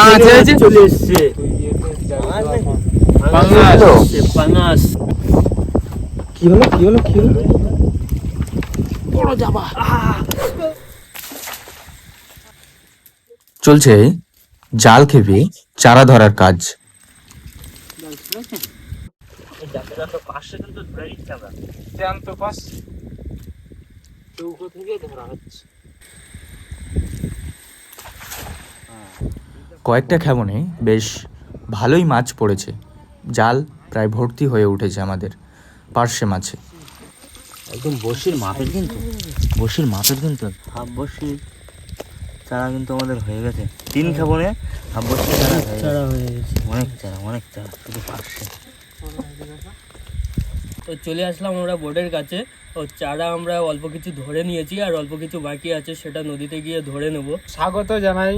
মাছ আছে চলে এসছে পাঙাশ। কি হলো বড় যাবা। চলছে জাল খেপে চারা ধরার কাজ। পাশে কিন্তু ধরে নিচ্ছে আমরা, জ্যান্ত পাস চৌকো থেকে ধরা হচ্ছে। কয়েকটা খেবনে বেশ ভালোই মাছ পড়েছে। জাল প্রায় ভর্তি হয়ে উঠেছে আমাদের পার্শে মাছে। একদম বসির মাপের কিন্তু হাফ বসির চারা কিন্তু আমাদের হয়ে গেছে। 3 খাবনে হাফ বসির চারা হয়ে গেছে। অনেক চারা শুধু পার্শে। তো চলে আসলাম আমরা বোর্ডের কাছে। ও চারা আমরা অল্প কিছু ধরে নিয়েছি, আর অল্প কিছু বাকি আছে, সেটা নদীতে গিয়ে ধরে নেব। স্বাগত জানাই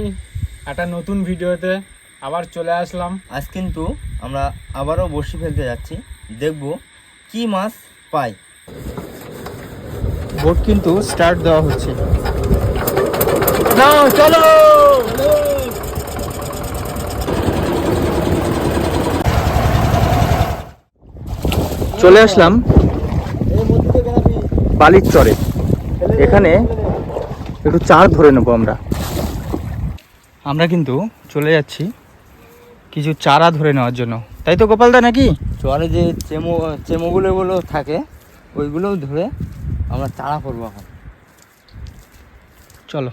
একটা নতুন ভিডিওতে, আবার চলে আসলাম। আজ কিন্তু আমরা আবারও বড়শি ফেলতে যাচ্ছি, দেখব কি মাছ পাই। বোট কিন্তু স্টার্ট দেওয়া হচ্ছে। চলো চলে আসলাম বালির চরে। এখানে একটু চার ধরে নেবো আমরা কিন্তু চলে যাচ্ছি কিছু চারা ধরে নেওয়ার জন্য, তাই তো গোপালদা নাকি? চরে যে চেমোগুলো থাকে ওইগুলোও ধরে আমরা চারা করবো এখন। চলো।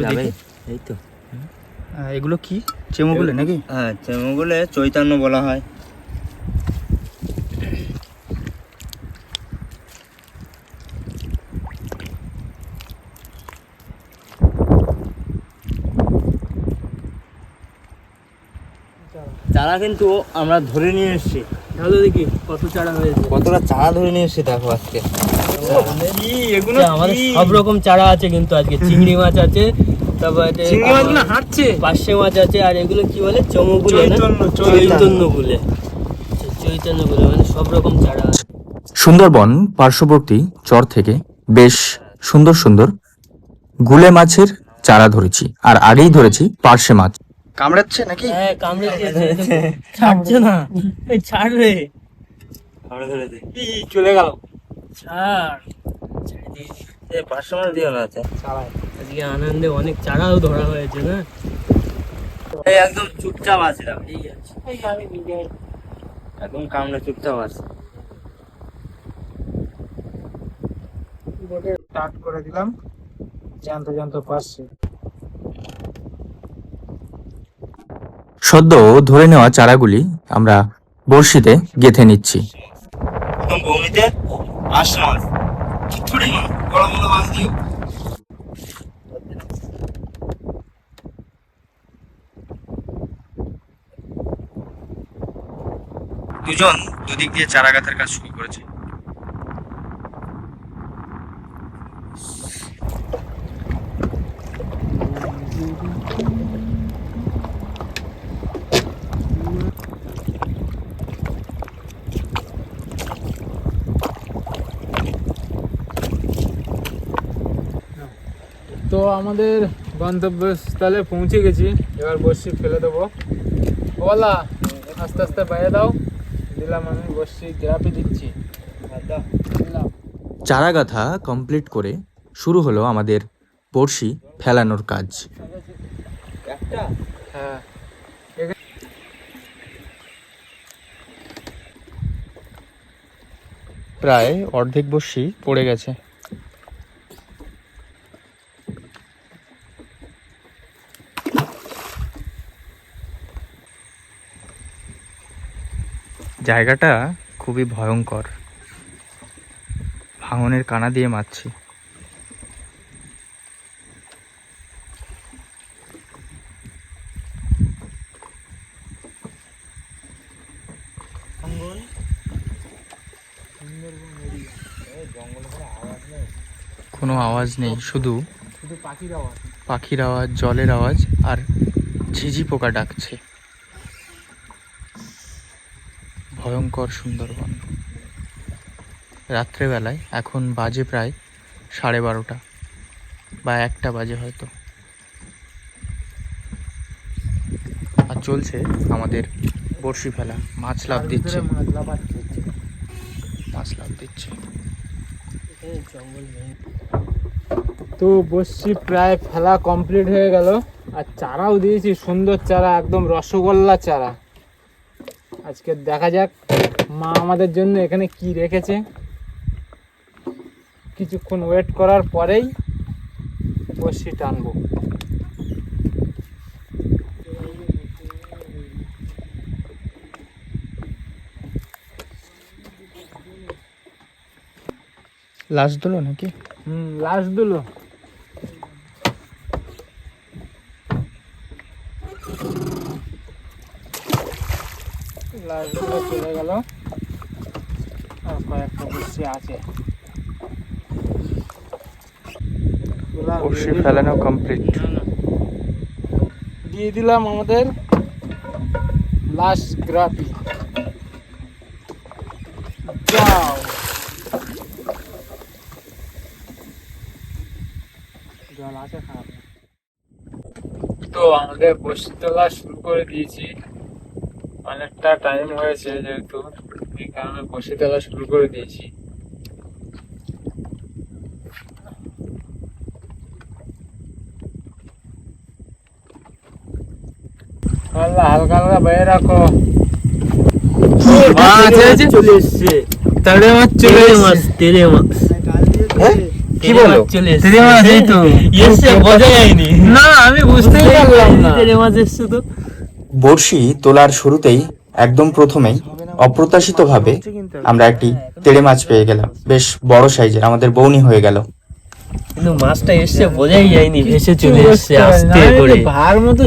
যাবে এই তো। এগুলো কি চেমোগুলো নাকি? হ্যাঁ, চেমোগুলো চৈতন্য বলা হয়। চারা কিন্তু আমরা ধরে নিয়ে এসেছি। তাহলে দেখি কত চারা হয়েছে, কতটা চারা ধরে নিয়ে এসেছি দেখো আজকে। এগুলো আমাদের সব রকম চারা আছে কিন্তু আজকে। চিংড়ি মাছ আছে, তারপরে চিংড়ি মাছগুলো হাঁটছে, পার্শে মাছ আছে, আর এগুলো কি বলে চমগুলো, চৈতন্যগুলো মানে সব রকম চারা আছে। সুন্দরবন পার্শ্ববর্তী চর থেকে বেশ সুন্দর সুন্দর গুলে মাছের চারা ধরেছি, আর আগেই ধরেছি পার্শে মাছ। কামড়াচ্ছে নাকি? হ্যাঁ, কামড়ে দিয়েছে, ছাড়ছে না। এই ছাড় রে, কামড়ে ধরে দে। চলে গেল। ছাড়, ছেড়ে দিয়েছি। এই 500 মাছ দিয়ে আছে চারায়। আজকে আনন্দে অনেক চারাও ধরা হয়েছে না। এই একদম চুপচাপ আছে, এই আছে, এই আমি নিজে একদম কামড়ে চুপচাপ আছে। বোটে স্টার্ট করে দিলাম, জ্যান্ত পাশে। সদ্য ধরে নেওয়া চারাগুলি আমরা বড়শিতে গেঁথে নিচ্ছি। একদম বমিতে পার্শে মাছ, ছুটি মাছ, বড় বড় মাছ দিও। দুজন দুদিক দিয়ে চারা গাঁথার কাজ শুরু করেছে। তো আমাদের গন্তব্যস্থলে পৌঁছে গেছি, এবার বড়শি ফেলে দেবো। বলা আস্তে আস্তে বাইরে দাও, দিলাম আমি বড়শি গ্রাফে দিচ্ছি। দিলাম। চারা গাঁথা কমপ্লিট করে শুরু হলো আমাদের বড়শি ফেলানোর কাজ। একটা হ্যাঁ, প্রায় অর্ধেক বড়শি পড়ে গেছে। জায়গাটা খুবই ভয়ঙ্কর, ভাঙনের কানা দিয়ে মারছি। কোনো আওয়াজ নেই, শুধু পাখির আওয়াজ, জলের আওয়াজ, আর ঝিঝি পোকা ডাকছে। ভয়ঙ্কর সুন্দরবন। রাত্রেবেলায়। এখন বাজে প্রায় 12:30 বা 1টা বাজে হয়তো। আর চলছে আমাদের বড়শি ফেলা। মাছ লাফ দিচ্ছে, মাছ লাফ দিচ্ছে। তো বড়শি প্রায় ফেলা কমপ্লিট হয়ে গেল, আর চারাও দিয়েছি, সুন্দর চারা, একদম রসগোল্লা চারা। আজকে দেখা যাক মা আমাদের জন্য এখানে কি রেখেছে। কিছুক্ষণ ওয়েট করার পরেই বড়শি টানবো। লাস্ট দিলো নাকি? লাস্ট দিলো। লাস্ট দিলো চলে গেল, আর কয়েকটা বড়শি আছে। বড়শি ফেলানো কমপ্লিট। দিয়ে দিলাম আমাদের লাস্ট গ্রাপি। যাও, জল আছে খারাপ। তো আমাদের বড়শি তোলা শুরু করে দিয়েছি, অনেকটা টাইম হয়েছে যেহেতু, এই কারণে বড়শি তোলা শুরু করে দিয়েছি। হালকা হালকা বাইরে রাখো। চলে এসছে, তাড়ে মাছ চলে এসছে। তেরে মাছ। কি বলো? তেরে মাছ এই তো এসছে, বোঝা যায়নি। না, আমি বুঝতেই পারলাম না। তেরে মাছ এসছে তো। বড়শি তোলার শুরুতেই একদম প্রথমেই অপ্রত্যাশিতভাবে আমরা একটি তেড়ে মাছ পেয়ে গেলাম। বেশ বড় সাইজের, আমাদের বৌনি হয়ে গেল। কিন্তু মাছটা এসছে বোঝাই যায়নি, ভেসে চলে এসছে আস্তে করে। ভার মতো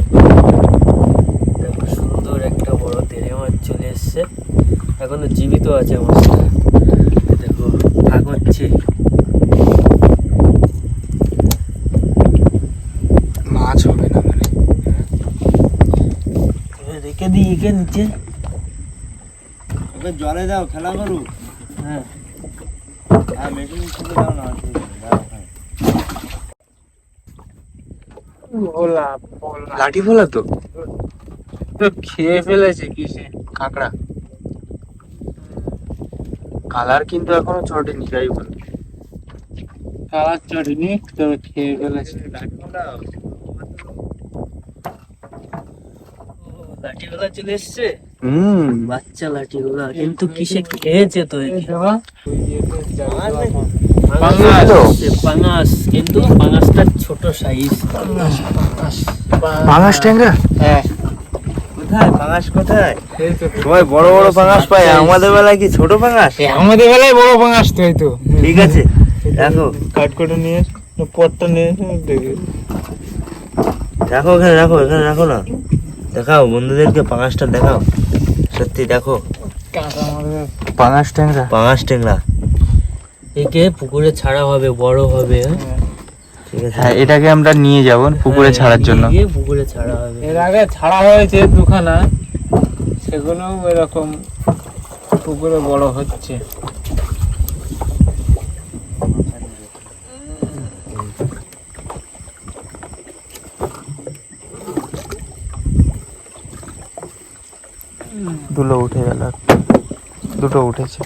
দেখো, সুন্দর একটা বড় তেরে মাছ চলে এসছে, এখনো জীবিত আছে মাছটা। দেখো ভাগ হচ্ছে। মাছ হবে না মানে? রেখে দিই একে নিচে। ওকে জলে দাও, খেলা করুক। হ্যাঁ, আর মেশিন ছুটে দাও না, ভোলা ভোলা লাঠি ফোলা তো? তো খেয়ে ফেলেছে কিসে। কাঁকড়া। কালার কিন্তু এখনো চটেনি, যাই বল। কালার চড়িনি, তবে খেয়ে ফেলেছে। লাঠিগুলা চলে এসছে, হুম, বাচ্চা লাঠিগুলা, কিন্তু কিসে খেয়েছে তো একে। পাঙাশ, কিন্তু পাঙাশটা ছোট সাইজ। পাঙাশ ট্যাংরা। হ্যাঁ, কোথায় পাঙাশ, কোথায়? এই তো সবাই বড় বড় পাঙাশ পায়, আমাদের বেলায় কি ছোট পাঙাশ? আমাদের বেলায় বড় পাঙাশ তো। এই তো ঠিক আছে, দেখো কাট করে নিয়ে পটটা নিয়ে দেখি। দেখো, এখানে রাখো, এখানে রাখো না। দেখাও বন্ধুদেরকে পাঙাশটা দেখাও। সত্যি দেখো, পাঙাশ ট্যাংরা। পাঙাশ ট্যাংরা। একে পুকুরে ছাড়া হবে, বড় হবে। ঠিক আছে, হ্যাঁ, এটাকে আমরা নিয়ে যাব পুকুরে ছাড়ার জন্য। নিয়ে গিয়ে পুকুরে ছাড়া হবে। এর আগে ছাড়া হয়েছে দুখানা, সেগুলো এরকম পুকুরে বড় হচ্ছে। দুটো উঠে গেল, দুটো উঠেছে।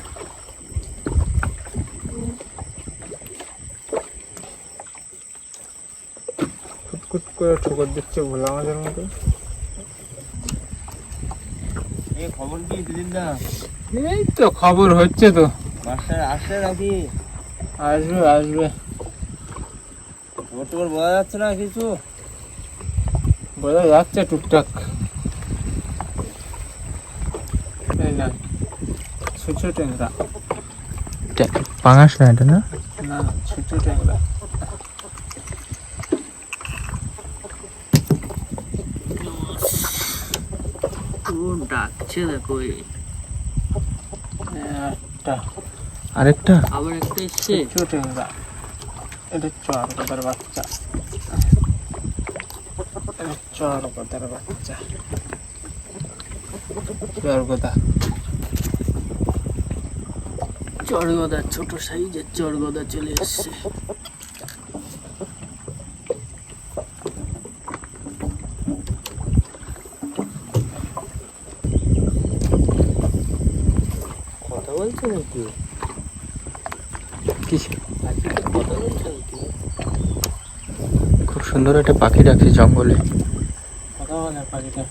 কুটকুট করে ঠোকর দিচ্ছে ভোলা মাছের মতো। এই খবর কি দিদিন দা? এই তো খবর হচ্ছে তো। মাস্টার আসছে নাকি? আসবে আসবে, খবর টবর বোঝা যাচ্ছে না কিছু? বোঝা যাচ্ছে টুকটাক। এই না, ছোট ট্যাংরা। পাঙাশ না এটা? না, না, ছোট ট্যাংরা। ডাকছে দেখো, একটা আরেকটা। আবার একটা এসছে। ছোট ট্যাংরা। এটা চর কথার বাচ্চা, এটা চর কথার বাচ্চা, চর কথা। চরগদা, ছোট সাইজের চরগদা চলে এসছে। কথা বলছে নাকি? কিসে? কথা বলছে নাকি? খুব সুন্দর একটা পাখি ডাকছে জঙ্গলে। কথা বলে পাখিটা।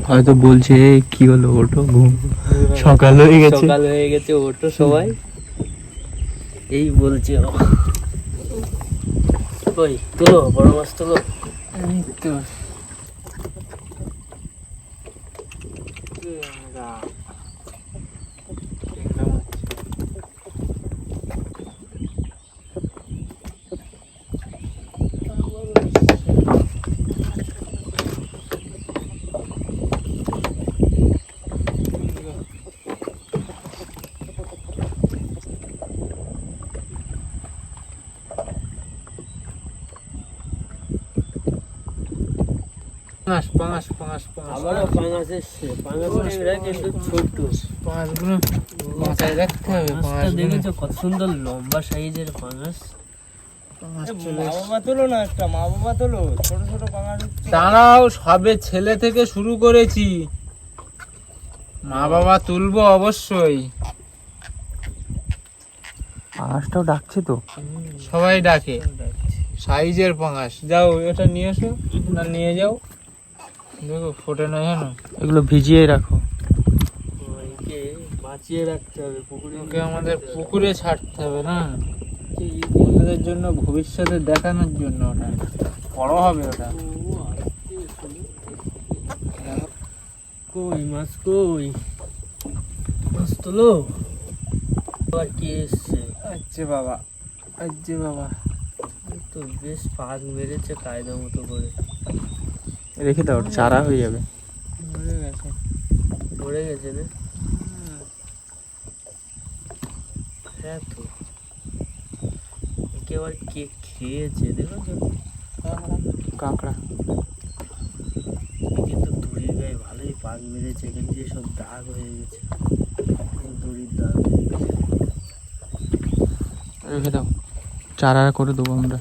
হয়তো বলছে কি হলো, ওঠো, ঘুম সকাল হয়ে গেছে। সকাল হয়ে গেছে, ওঠো সবাই, এই বলছে। ওই তোলো, বড় মাছ তোলো। এই তো পাঙাশ পাঙাশ পাঙাশ পাঙাশ। আবারও পাঙাশ এসছে। পাঙাশটা কিন্তু ছোট। পাঙাশগুলো মাথায় রাখতে হবে। পাঙাশটা দেখেছো কত সুন্দর লম্বা সাইজের পাঙাশ। পাঙাশ মা চলে এসছে। বাবা তোলো না, একটা মা বাবা তোলো, ছোট ছোট পাঙাশ উঠছে। দাঁড়াও, সবে ছেলে থেকে শুরু করেছি, মা বাবা তুলবো অবশ্যই। পাঁচটাও ডাকছে তো। সবাই ডাকে, সাইজের পাঙাশ। যাও এটা নিয়ে এসো, না নিয়ে যাও। দেখো ফোটে না জানো। এগুলো ভিজিয়ে রাখো। একে বাঁচিয়ে রাখতে হবে পুকুরে। ওকে আমাদের পুকুরে ছাড়তে হবে না, বন্ধুদের জন্য, ভবিষ্যতে দেখানোর জন্য। ওটা বড় হবে ওটা। কই মাছ, কই মাছ তোলো। আবার কে এসছে? আচ্ছা বাবা, আচ্ছা বাবা। এই তো বেশ পাক মেরেছে কায়দা মতো করে। রেখে দাও, চারা হয়ে যাবে। মরে গেছে। পড়ে গেছে না? হ্যাঁ তো, একে আবার কে খেয়েছে দেখো তো। কাঁকড়া। কিন্তু দড়ির গায়ে ভালোই পাক মেরেছে, এখান দিয়ে সব দাগ হয়ে গেছে, দড়ির দাগ হয়ে গেছে। রেখে দাও, চারা করে দেবো আমরা।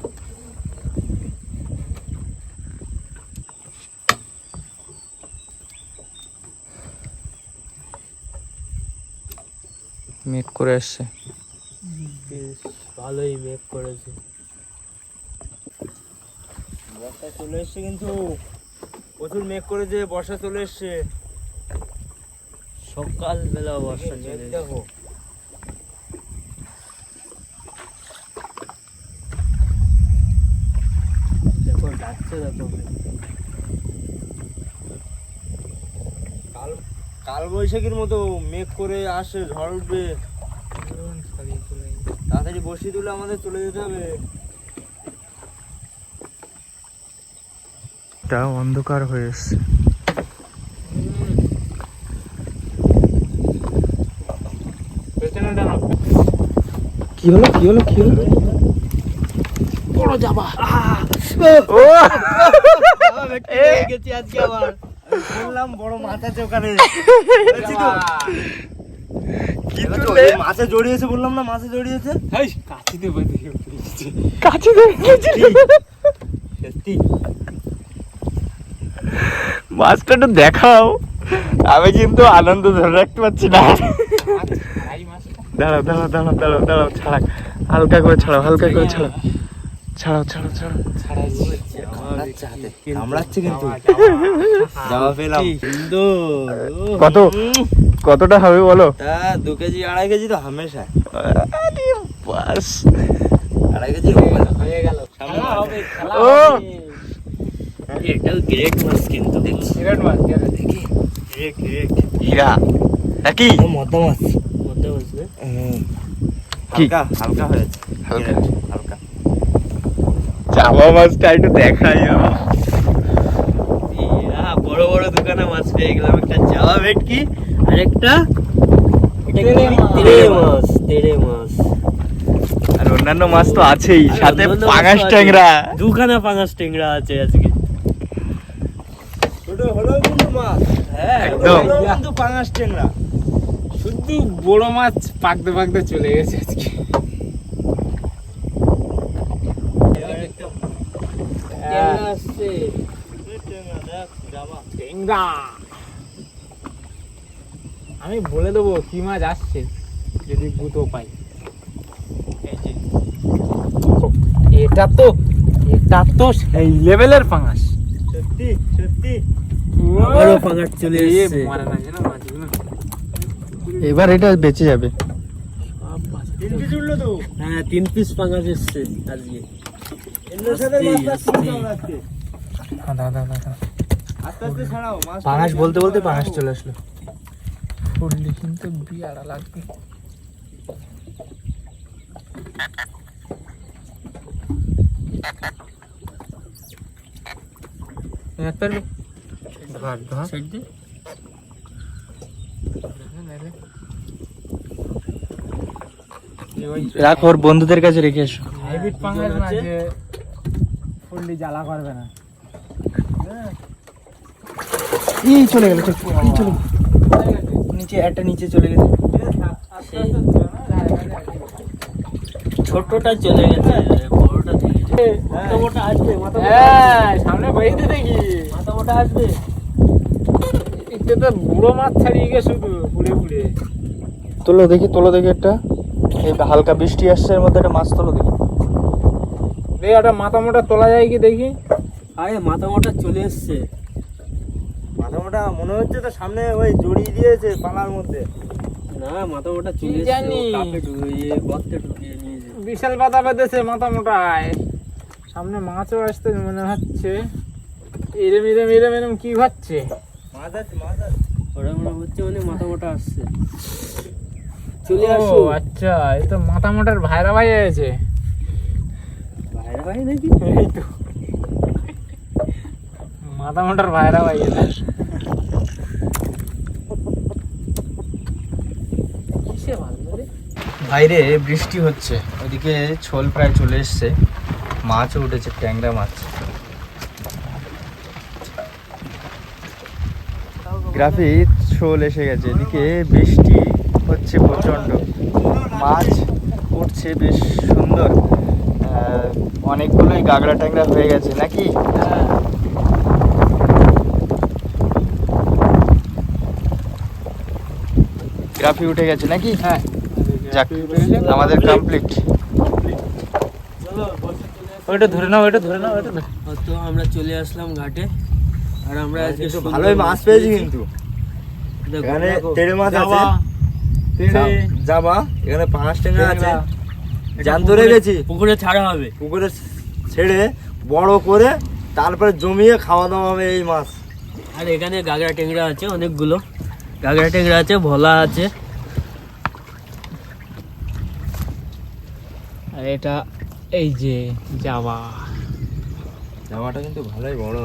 মেঘ করে আসছে। বেশ ভালোই মেঘ করেছে। বর্ষা চলে এসছে, কিন্তু প্রচুর মেঘ করেছে, বর্ষা চলে এসছে। সকালবেলা বর্ষা চলে এসেছে। দেখো দেখো ডাকছে, দেখো কাল কাল বৈশাখীর মতো মেঘ করে আসে, ঝড় উঠবে। তাড়াতাড়ি বসিয়ে তুলে আমাদের চলে যেতে হবে। তা অন্ধকার হয়ে এসছে। পেছনে টানো। কি হলো, কি হলো, কি হলো? বড় যাবা। ও গেছি আজকে আবার। বললাম বড় মাছ আছে ওখানে। কি দেখেছো? তুললে? এই মাছে জড়িয়েছে, বললাম না মাছে জড়িয়েছে। হেই, কাছিতে বেঁধে গেছে। কাছে দেখেছি। সত্যি মাছটা একটু দেখাও, আমি কিন্তু আনন্দ ধরে রাখতে পারছি না। এই মাছটা দাঁড়াও দাঁড়াও দাঁড়াও দাঁড়াও দাঁড়াও, ছাড়া, হালকা করে ছাড়াও, হালকা করে ছাড়াও, ছাড়াও ছাড়াও ছাড়াও। ছাড়াই দিয়েছে। কামড়াচ্ছে হাতে, কামড়াচ্ছে কিন্তু। যাওয়া পেলাম। কত, কতটা হবে বলো? তা 2 কেজি 2.5 কেজি তো হামেশা। আরে বাস। 2.5 কেজি হবে না। হয়ে গেল। সামনে খেলা মাছ। হবে, খেলা ও হবে। এটাও গ্রেট মাছ কিন্তু। সিগারেট মাছ, সিগারেট। দেখি হীরা একই। মদ্দা মাছ। মধ্যে বসবে। কি? হালকা হালকা হয়েছে। হালকা? হালকা। চাপা মাছটা একটু দেখাই। বড় বড় দোকানে মাছ পেয়ে গেলাম। একটা জাওয়া ভেটকি আর একটা তেড়ে মাছ। তেড়ে মাছ। আর অন্যান্য মাছ তো আছেই, আর সাথে অন্যান্য মাছ পাঙাশ তো আছে। ট্যাংরা। দুখানা পাঙাশ ট্যাংরা আছে আজকে। ছোট হলো কিন্তু মাছ। হ্যাঁ একদম। কিন্তু পাঙাশ ট্যাংরা। শুধু বড় মাছ পাকতে পাকতে চলে গেছে আজকে। ট্যাংরা আসছে। টেংরা। আমি বলে দেবো কি মাছ আসছে যদি গুতো পাই। এই যে। এটা তো সেই লেভেলের পাঙাশ। সত্যি সত্যি আবারও পাঙাশ চলে এ এসছে। মারা না যেন মাছগুলো। এবার এটা বেঁচে যাবে। তিন পিস উঠলো তো। হ্যাঁ 3 পিস পাঙাশ এসছে আজকে। এর সাথে মাছ লাগছে আজকে। দাদা আস্তে আস্তে ছাড়াও মাছ। পাঙাশ বলতে বলতে পাঙাশ চলে আসলো। ফুললি কিন্তু বিয়ারা লাগবে। সাইড দে। রাখ, ওর বন্ধুদের কাছে রেখে এসো। হাইব্রিড পাঙ্গাস না যে ফুললি জ্বালা করবে না। এই চলে গেল, এই চলে গেল। নিচে একটা নিচে চলে গেছে। সেই ছোটটা চলে গেছে, বড়টা থেকে গেছে। মাথা মোটা আসবে, মাথা মোটা হ্যাঁ সামনে বাইতে দেখি। মাথা মোটা আসবে। এতে তো বুড়ো মাছ ছাড়িয়ে গেছে শুধু পুড়ে। তোলো দেখি একটা। এই হালকা বৃষ্টি আসছে, এর মধ্যে একটা মাছ তোলো দেখি। দেখি একটা মাথা মোটা তোলা যায় কি দেখি। আরে মাথা মোটা চলে এসছে। মাথা মোটা মনে হচ্ছে তো সামনে ওই জড়িয়ে দিয়েছে পালার মধ্যে। না মাথা মোটা কি চলে এসছে, জানি? ও কাপে ঢুকিয়ে গর্তে ঢুকিয়ে নিয়েছে। বিশাল পাতা পেতেছে মাথা মোটায়। সামনে মাছও আসতে মনে হচ্ছে। এরম কি হচ্ছে? মাছ আছে। ওরা মনে হচ্ছে মানে মাথা মোটা আসছে। চলে ও আসো। আচ্ছা, এই তো মাথা মোটার ভাইরা ভাই আছে। বাইরে বাইরে নাকি? এই তো মাথা মোটার ভাইরা ভাই আছে। কিসে ভালো রে? বাইরে বৃষ্টি হচ্ছে, ওদিকে ছোল প্রায় চলে এসছে, মাছও উঠেছে, ট্যাংরা মাছ। গ্রাফি ছোল এসে গেছে, এদিকে বৃষ্টি হচ্ছে প্রচণ্ড, মাছ উঠছে বেশ সুন্দর। অনেকগুলোই গাগরা ট্যাংরা হয়ে গেছে নাকি? গ্রাফি উঠে গেছে নাকি? হ্যাঁ যাক, আমাদের কমপ্লিট। ওইটা ধরে নাও। তো আমরা চলে আসলাম ঘাটে। আর আমরা আজকে কিন্তু সুন্দর ভালোই মাছ পেয়েছি কিন্তু। দেখো, এখানে দেখো। তেড়ে মাছ আছে, জাবা, এখানে পাঙাশ ট্যাংরা আছে। এটা জ্যান্ত পুকুরে- রেখেছি, পুকুরে ছাড়া হবে। পুকুরে ছেড়ে বড় করে তারপরে জমিয়ে খাওয়া দাওয়া হবে এই মাছ। আর এখানে গাগরা ট্যাংরা আছে অনেকগুলো। গাগরা ট্যাংরা আছে, ভোলা আছে। আর এটা এই যে জাবা। জামাটা কিন্তু ভালোই বড়।